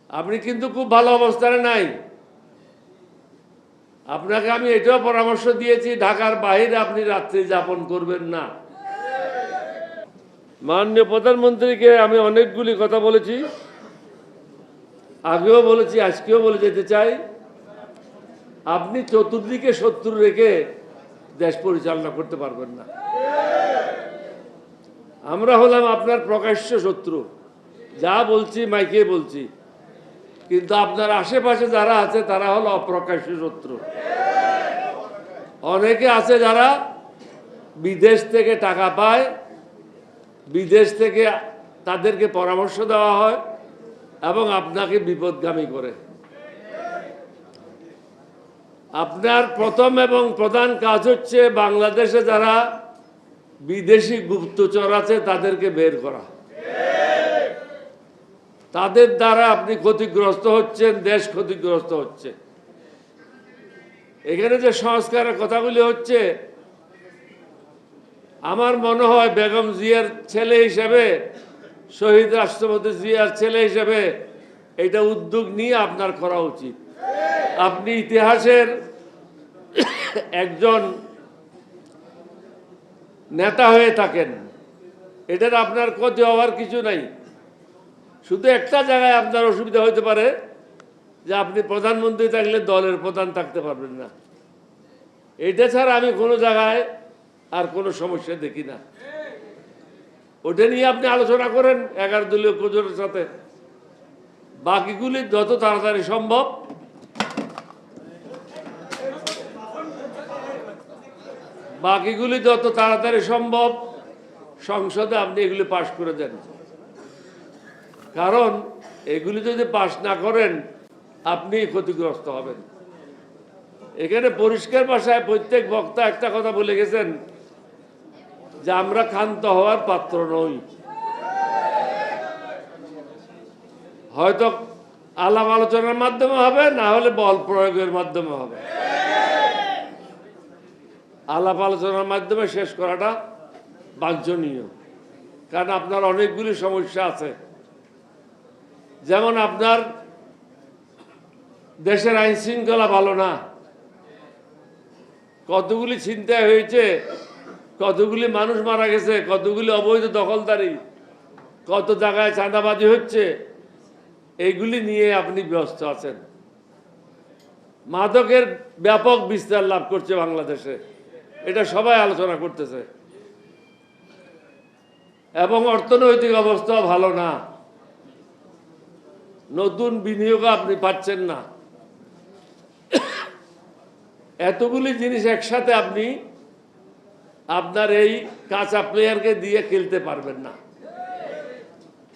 আপনি কিন্তু খুব ভালো অবস্থানে নাই। আপনাকে আমি এটাও পরামর্শ দিয়েছি, ঢাকার বাইরে আপনি রাত্রি যাপন করবেন না। মাননীয় প্রধানমন্ত্রীকে আমি অনেকগুলি কথা বলেছি, আগেও বলেছি, আজকেও বলে যেতে চাই, আপনি চতুর্দিকে শত্রু রেখে দেশ পরিচালনা করতে পারবেন না। আমরা হলাম আপনার প্রকাশ্য শত্রু, যা বলছি মাইকে বলছি, কিন্তু আপনার আশেপাশে যারা আছে তারা হলো অপ্রকাশ্য শত্রু। অনেকে আছে যারা বিদেশ থেকে টাকা পায়, বিদেশ থেকে তাদেরকে পরামর্শ দেওয়া হয় এবং আপনাকে বিপদগামী করে। আপনার প্রথম এবং প্রধান কাজ হচ্ছে বাংলাদেশে যারা বিদেশি গুপ্তচর আছে তাদেরকে বের করা। তাদের দ্বারা আপনি ক্ষতিগ্রস্ত হচ্ছেন, দেশ ক্ষতিগ্রস্ত হচ্ছে। এখানে যে সংস্কারের কথাগুলি হচ্ছে, আমার মনে হয় বেগম জিয়ার ছেলে হিসেবে, শহীদ রাষ্ট্রপতি জিয়ার ছেলে হিসেবে এটা উদ্যোগ নিয়ে আপনার করা উচিত। আপনি ইতিহাসের একজন নেতা হয়ে থাকেন, এটার আপনার ক্ষতি হওয়ার কিছু নাই। শুধু একটা জায়গায় আপনার অসুবিধা হতে পারে যে আপনি প্রধানমন্ত্রী থাকলে দলের প্রধান থাকতে পারবেন না। এটা ছাড়া আমি কোনো জায়গায় আর কোনো সমস্যা দেখি না। ওটা নিয়ে আপনি আলোচনা করেন 11 দলীয় কোচের সাথে। বাকিগুলি যত তাড়াতাড়ি সম্ভব সংসদে আপনি এগুলি পাশ করে দেন। কারণ এগুলি যদি পাশ না করেন আপনি ক্ষতিগ্রস্ত হবেন। এখানে পরিষ্কার ভাষায় প্রত্যেক বক্তা একটা কথা বলে গেছেন যে আমরা ক্ষান্ত হওয়ার পাত্র নই। হয়তো আলাপ আলোচনার মাধ্যমে হবে, না হলে বল প্রয়োগের মাধ্যমে হবে। আলাপ আলোচনার মাধ্যমে শেষ করাটা বাঞ্ছনীয়, কারণ আপনার অনেকগুলি সমস্যা আছে। যেমন আপনার দেশের আইন শৃঙ্খলা ভালো না, কতগুলি ছিনতাই হয়েছে, কতগুলি মানুষ মারা গেছে, কতগুলি অবৈধ দখলদারি, কত জায়গায় চাঁদাবাজি হচ্ছে, এইগুলি নিয়ে আপনি ব্যস্ত আছেন। মাদকের ব্যাপক বিস্তার লাভ করছে বাংলাদেশে, এটা সবাই আলোচনা করতেছে। এবং অর্থনৈতিক অবস্থাও ভালো না, নতুন বিনিয়োগ আপনি পাচ্ছেন না। এতগুলি জিনিস একসাথে আপনি আপনার এই কাঁচা প্লেয়ারকে দিয়ে খেলতে পারবেন না।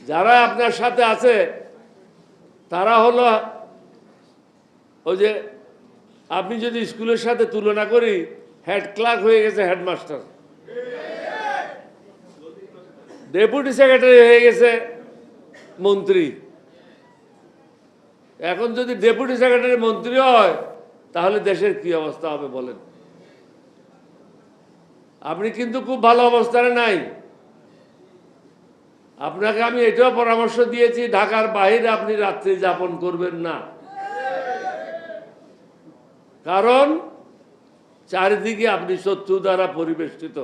যারা আপনার সাথে আছে তারা হলো ওই যে আপনি যদি স্কুলের সাথে তুলনা করি, হেড ক্লার্ক হয়ে গেছে হেডমাস্টার, ডেপুটি সেক্রেটারি হয়ে গেছে মন্ত্রী। এখন যদি ডেপুটি সেক্রেটারি মন্ত্রী হয় তাহলে দেশের কি অবস্থা হবে বলেন? আপনি কিন্তু খুব ভালো অবস্থানে নাই। আপনাকে আমি এটাও পরামর্শ দিয়েছি, ঢাকার বাইরে আপনি রাত্রি যাপন করবেন না। কারণ চারিদিকে আপনি শত্রু দ্বারা পরিবেষ্টিত।